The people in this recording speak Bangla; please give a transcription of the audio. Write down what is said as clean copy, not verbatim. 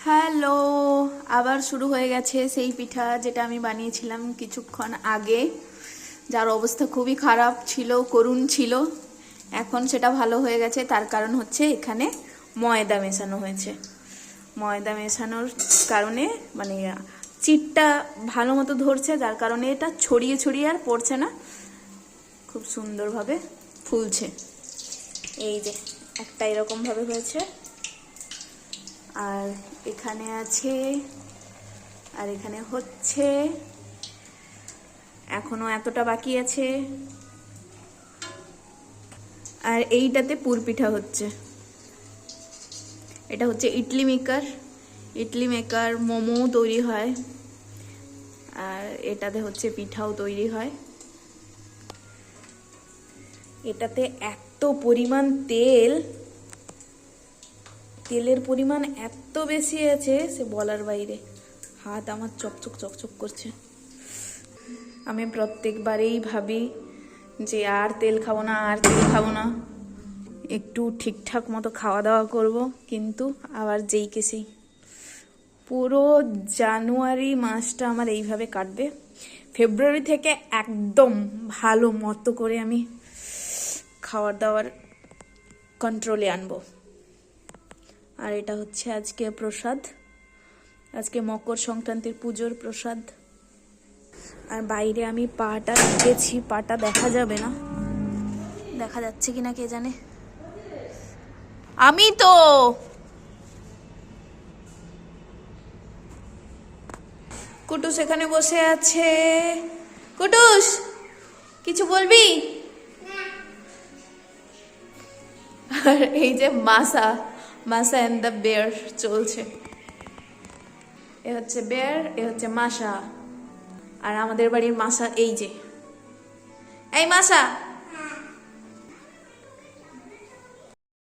হ্যালো, আবার শুরু হয়ে গেছে সেই পিঠা যেটা আমি বানিয়েছিলাম কিছুক্ষণ আগে, যার অবস্থা খুবই খারাপ ছিল, করুণ ছিল। এখন সেটা ভালো হয়ে গেছে, তার কারণ হচ্ছে এখানে ময়দা মেশানো হয়েছে। ময়দা মেশানোর কারণে মানে চিটটা ভালো মতো ধরছে, যার কারণে এটা ছড়িয়ে ছড়িয়ে আর পড়ছে না, খুব সুন্দরভাবে ফুলছে। এই যে একটা এরকমভাবে হয়েছে, আর এখানে আছে, আর এখানে হচ্ছে, এখনো এতটা বাকি আছে। আর এইটাতে পুরপিঠা হচ্ছে। এটা হচ্ছে ইডলি মেকার। ইডলি মেকার মোমো তৈরি হয়, আর এটাতে হচ্ছে পিঠাও তৈরি হয়। এটাতে এত পরিমাণ তেলের পরিমাণ এত বেশি আছে, সে বলার বাইরে। হাত আমার চকচক চকচক করছে। আমি প্রত্যেকবারেই ভাবি যে আর তেল খাবো না, আর তেল খাবো না, একটু ঠিকঠাক মতো খাওয়া দাওয়া করব, কিন্তু আবার যেই কে সেই। পুরো জানুয়ারি মাসটা আমার এইভাবে কাটবে। ফেব্রুয়ারি থেকে একদম ভালো মতো করে আমি খাওয়ার দাওয়ার কন্ট্রোলে আনবো। আর এটা হচ্ছে আজকে প্রসাদ, আজকে মকর সংক্রান্তির পুজোর প্রসাদ। আর বাইরে আমি পাটা দিয়েছি, পাটা দেখা যাবে না, দেখা যাচ্ছে কিনা কে জানে। আমি তো কুটুস এখানে বসে আছে। কুটুস, কিছু বলবি? আর এই যে মাসা এন্ড দ্য বেয়ার চলছে। এ হচ্ছে বেয়ার, এ হচ্ছে মাসা। আর আমাদের বাড়ির মাসা এই যে, এই মাসা।